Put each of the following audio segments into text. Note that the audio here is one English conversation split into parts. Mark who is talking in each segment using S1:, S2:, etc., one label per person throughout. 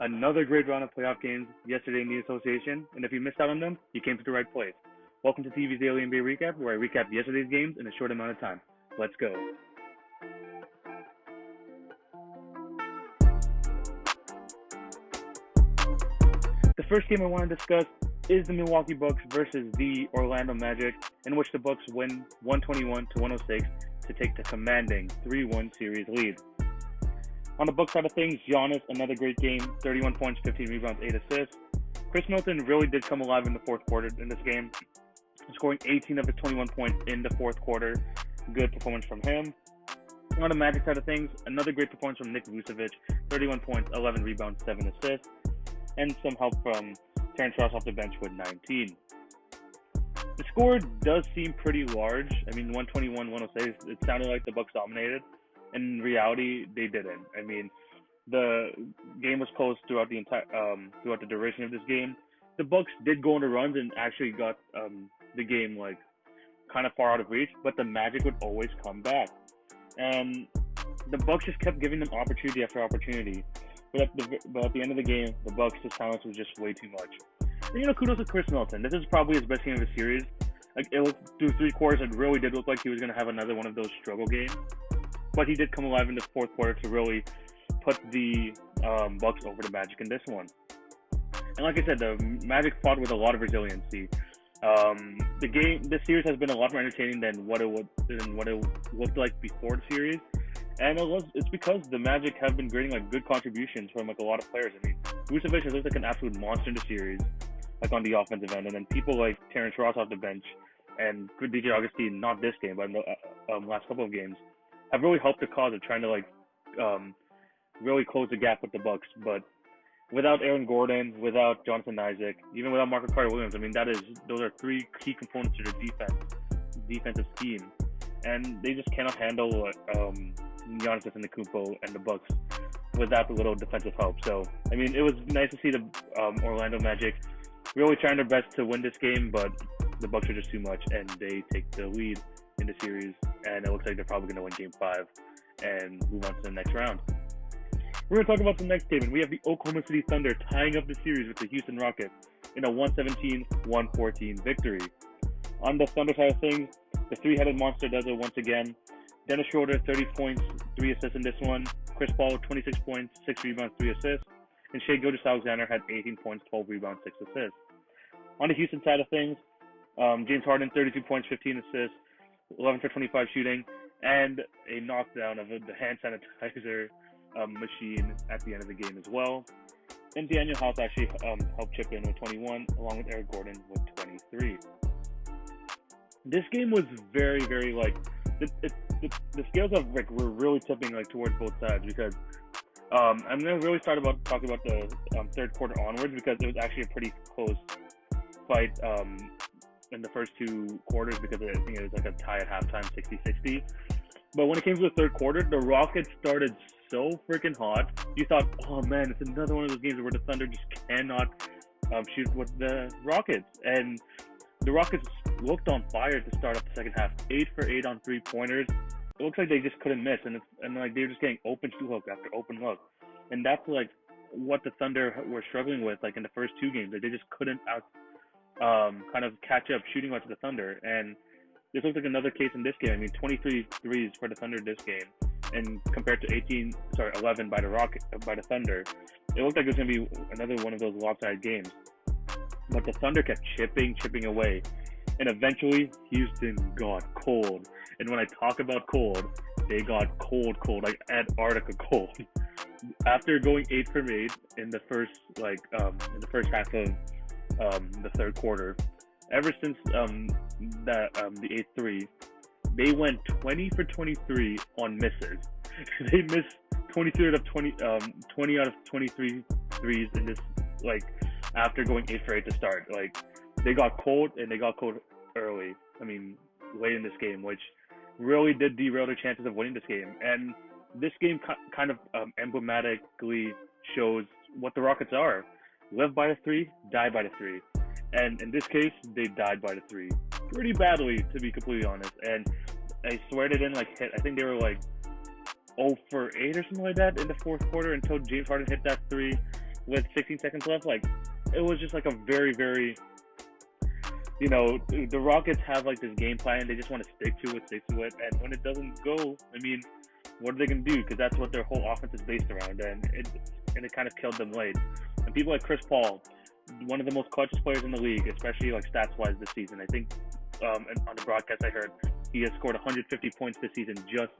S1: Another great round of playoff games yesterday in the association, and if you missed out on them, you came to the right place. Welcome to TV's Daily NBA Recap, where I recap yesterday's games in a short amount of time. Let's go. The first game I want to discuss is the Milwaukee Bucks versus the Orlando Magic, in which the Bucks win 121-106 to take the commanding 3-1 series lead. On the Bucks side of things, Giannis, another great game, 31 points, 15 rebounds, 8 assists. Khris Middleton really did come alive in the fourth quarter in this game, scoring 18 of his 21 points in the fourth quarter. Good performance from him. On the Magic side of things, another great performance from Nick Vucevic, 31 points, 11 rebounds, 7 assists, and some help from Terrence Ross off the bench with 19. The score does seem pretty large. I mean, 121-106, it sounded like the Bucks dominated. In reality, they didn't. I mean, the game was close throughout the throughout the duration of this game. The Bucks did go on the runs and actually got the game kind of far out of reach, but the Magic would always come back, and the Bucks just kept giving them opportunity after opportunity. But at the end of the game, the Bucks' talent was just way too much. And, kudos to Khris Middleton. This is probably his best game of the series. It looked through three quarters, it really did look like he was going to have another one of those struggle games. But he did come alive in the fourth quarter to really put the Bucks over the Magic in this one. And like I said, the Magic fought with a lot of resiliency. This series has been a lot more entertaining than what it looked like before the series. And it's because the Magic have been getting good contributions from a lot of players. I mean, Vucevic has looked like an absolute monster in the series, on the offensive end, and then people like Terrence Ross off the bench and DJ Augustine, not this game, but in the last couple of games, have really helped the cause of trying to really close the gap with the Bucks. But without Aaron Gordon, without Jonathan Isaac, even without Marcus Carter-Williams, I mean those are three key components to their defensive scheme, and they just cannot handle Giannis Antetokounmpo and the Bucks without the little defensive help. So I mean, it was nice to see the Orlando Magic really trying their best to win this game, but the Bucks are just too much, and they take the lead in the series, and it looks like they're probably going to win Game 5 and move on to the next round. We're going to talk about the next game, and we have the Oklahoma City Thunder tying up the series with the Houston Rockets in a 117-114 victory. On the Thunder side of things, the three-headed monster does it once again. Dennis Schroeder, 30 points, 3 assists in this one. Chris Paul, 26 points, 6 rebounds, 3 assists. And Shai Gilgeous-Alexander had 18 points, 12 rebounds, 6 assists. On the Houston side of things, James Harden, 32 points, 15 assists, 11 for 25 shooting, and a knockdown of the hand sanitizer machine at the end of the game as well. And Daniel House actually helped chip in with 21, along with Eric Gordon with 23. This game was very, very the scales were really tipping towards both sides, because I'm gonna really start talking about the third quarter onwards, because it was actually a pretty close fight in the first two quarters, because I think it was a tie at halftime, 60-60. But when it came to the third quarter, the Rockets started so freaking hot. You thought, oh man, it's another one of those games where the Thunder just cannot shoot with the Rockets. And the Rockets looked on fire to start up the second half, 8 for 8 on 3-pointers. It looks like they just couldn't miss, and they were just getting open shoot hook after open look. And that's what the Thunder were struggling with in the first two games. They just couldn't kind of catch up shooting out to the Thunder. And this looks like another case in this game. I mean, 23 threes for the Thunder this game, and compared to 11 by the Thunder, it looked like it was going to be another one of those lopsided games. But the Thunder kept chipping away, and eventually Houston got cold. And when I talk about cold, they got cold, like Antarctica cold. After going 8 from 8 in the first in the first half of the third quarter, ever since the 8-3, they went 20 for 23 on misses. They missed 23 out of 20 out of 23 threes in this after going 8 for 8 to start. They got cold, and they got cold early. I mean, late in this game, which really did derail their chances of winning this game. And this game kind of emblematically shows what the Rockets are: live by the 3, die by the 3. And in this case, they died by the 3 pretty badly, to be completely honest. And I swear they didn't hit. I think they were 0 for 8 or something like that in the fourth quarter until James Harden hit that 3. with 16 seconds left. Like, it was just like a very, very, the Rockets have like this game plan. They just want to stick to it. And when it doesn't go, I mean, what are they going to do? Because that's what their whole offense is based around. And it kind of killed them late. And people like Chris Paul, one of the most clutchest players in the league, especially like stats-wise this season. I think on the broadcast I heard he has scored 150 points this season just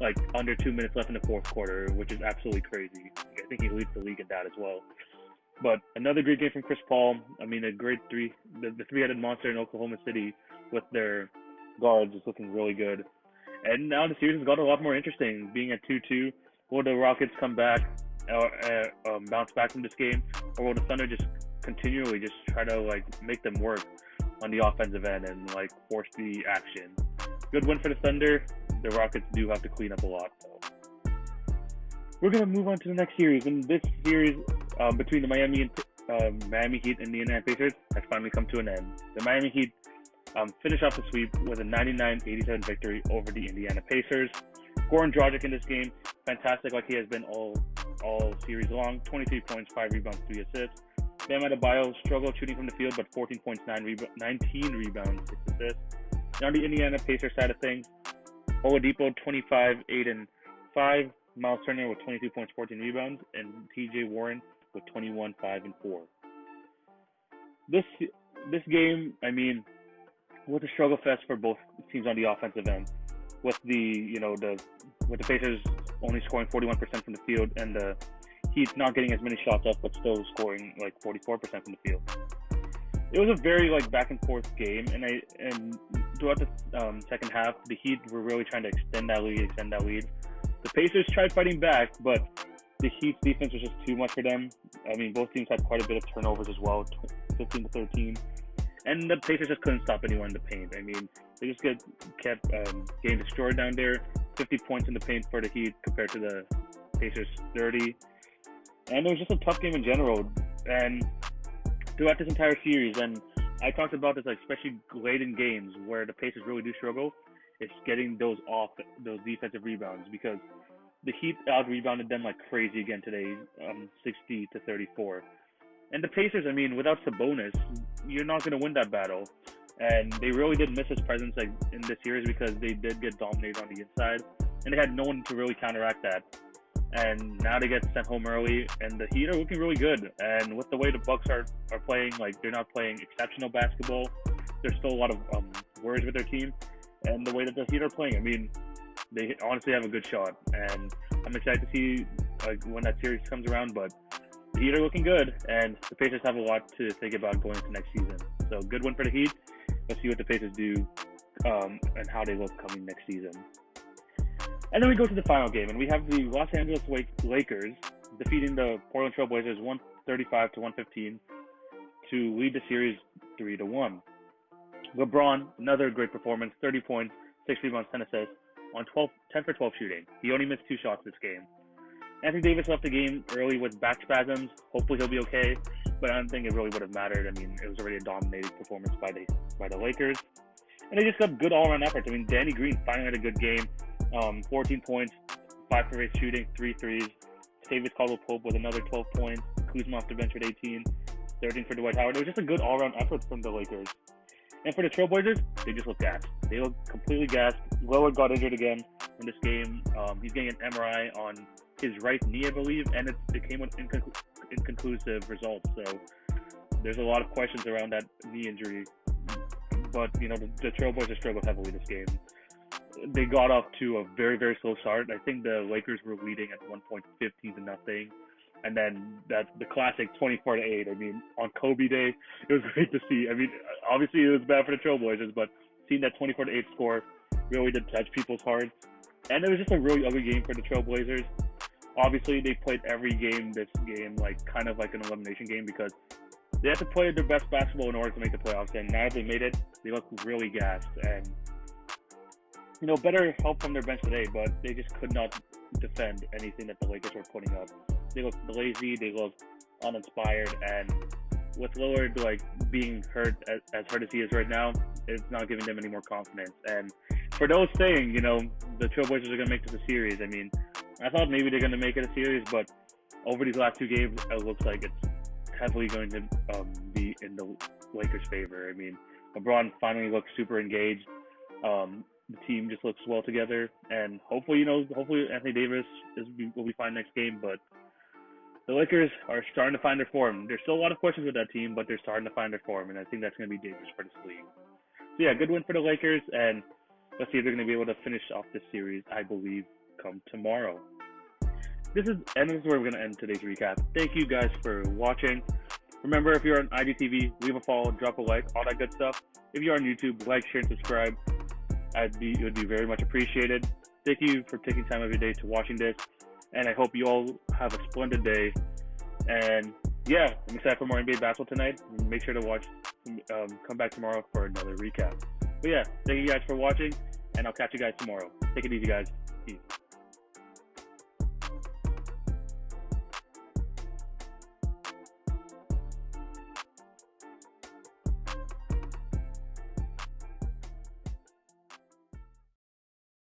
S1: like under 2 minutes left in the fourth quarter, which is absolutely crazy. I think he leads the league in that as well. But another great game from Chris Paul. I mean, a great the three-headed monster in Oklahoma City with their guards is looking really good. And now the series has got a lot more interesting, being at 2-2. Will the Rockets come back or bounce back from this game, or will the Thunder just continually just try to like make them work on the offensive end and like force the action? Good win for the Thunder. The Rockets do have to clean up a lot, though. We're gonna move on to the next series, and this series between the Miami Heat and the Indiana Pacers has finally come to an end. The Miami Heat finished off the sweep with a 99-87 victory over the Indiana Pacers. Goran Dragic in this game, fantastic like he has been all series long. 23 points, 5 rebounds, 3 assists. Bam Adebayo struggled shooting from the field, but 14 points, 19 rebounds, 6 assists. And on the Indiana Pacers side of things, Oladipo 25, 8 and 5. Miles Turner with 22 points, 14 rebounds, and T.J. Warren with 21, 5 and 4. This game, I mean, was a struggle fest for both teams on the offensive end, with the Pacers only scoring 41% from the field and the Heat not getting as many shots up, but still scoring like 44% from the field. It was a very like back and forth game, and throughout the second half, the Heat were really trying to extend that lead. The Pacers tried fighting back, but the Heat's defense was just too much for them. I mean, both teams had quite a bit of turnovers as well, 15-13. And the Pacers just couldn't stop anyone in the paint. I mean, they just kept getting destroyed down there. 50 points in the paint for the Heat compared to the Pacers 30. And it was just a tough game in general. And throughout this entire series, and I talked about this, like, especially late in games where the Pacers really do struggle, it's getting those defensive rebounds, because the Heat out-rebounded them like crazy again today, 60-34. And the Pacers, I mean, without Sabonis, you're not going to win that battle. And they really did miss his presence like in this series, because they did get dominated on the inside, and they had no one to really counteract that. And now they get sent home early, and the Heat are looking really good. And with the way the Bucks are playing, like, they're not playing exceptional basketball. There's still a lot of worries with their team. And the way that the Heat are playing, I mean, they honestly have a good shot. And I'm excited to see when that series comes around. But the Heat are looking good, and the Pacers have a lot to think about going into next season. So good win for the Heat. Let's see what the Pacers do and how they look coming next season. And then we go to the final game, and we have the Los Angeles Lakers defeating the Portland Trail Blazers 135-115 to lead the series 3-1. LeBron, another great performance, 30 points, 6 rebounds, 10 assists, on 10 for 12 shooting. He only missed 2 shots this game. Anthony Davis left the game early with back spasms. Hopefully he'll be okay, but I don't think it really would have mattered. I mean, it was already a dominated performance by the Lakers. And they just got good all-around efforts. I mean, Danny Green finally had a good game. 14 points, 5 for 8 shooting, 3 threes. Tavis Caldwell-Pope with another 12 points. Kuzma off the bench with 18. 13 for Dwight Howard. It was just a good all-around effort from the Lakers. And for the Trailblazers, they just look gassed. They look completely gassed. Lillard got injured again in this game. He's getting an MRI on his right knee, I believe, and it came with inconclusive results. So there's a lot of questions around that knee injury. But, the Trailblazers struggled heavily this game. They got off to a very, very slow start. I think the Lakers were leading at one point 15-0. And then the classic 24-8. I mean, on Kobe Day, it was great to see. I mean, obviously it was bad for the Trailblazers, but seeing that 24-8 score really did touch people's hearts. And it was just a really ugly game for the Trailblazers. Obviously, they played every game this game like kind of like an elimination game, because they had to play their best basketball in order to make the playoffs. And now that they made it, they look really gassed. And, better help from their bench today, but they just could not defend anything that the Lakers were putting up. They look lazy, they look uninspired, and with Lillard being hurt as hurt as he is right now, it's not giving them any more confidence. And for those saying, the Trailblazers are going to make this a series, I mean, I thought maybe they're going to make it a series, but over these last 2 games, it looks like it's heavily going to be in the Lakers' favor. I mean, LeBron finally looks super engaged. The team just looks well together, and hopefully Anthony Davis will be fine next game. But the Lakers are starting to find their form. There's still a lot of questions with that team, but they're starting to find their form, and I think that's going to be dangerous for this league. So yeah, good win for the Lakers, and let's see if they're going to be able to finish off this series, I believe, come tomorrow. This is where we're going to end today's recap. Thank you guys for watching. Remember, if you're on IGTV, leave a follow, drop a like, all that good stuff. If you're on YouTube, like, share, and subscribe. It would be very much appreciated. Thank you for taking time of your day to watching this, and I hope you all have a splendid day. And yeah, I'm excited for more NBA basketball tonight. Make sure to come back tomorrow for another recap. But yeah, thank you guys for watching, and I'll catch you guys tomorrow. Take it easy, guys. Peace.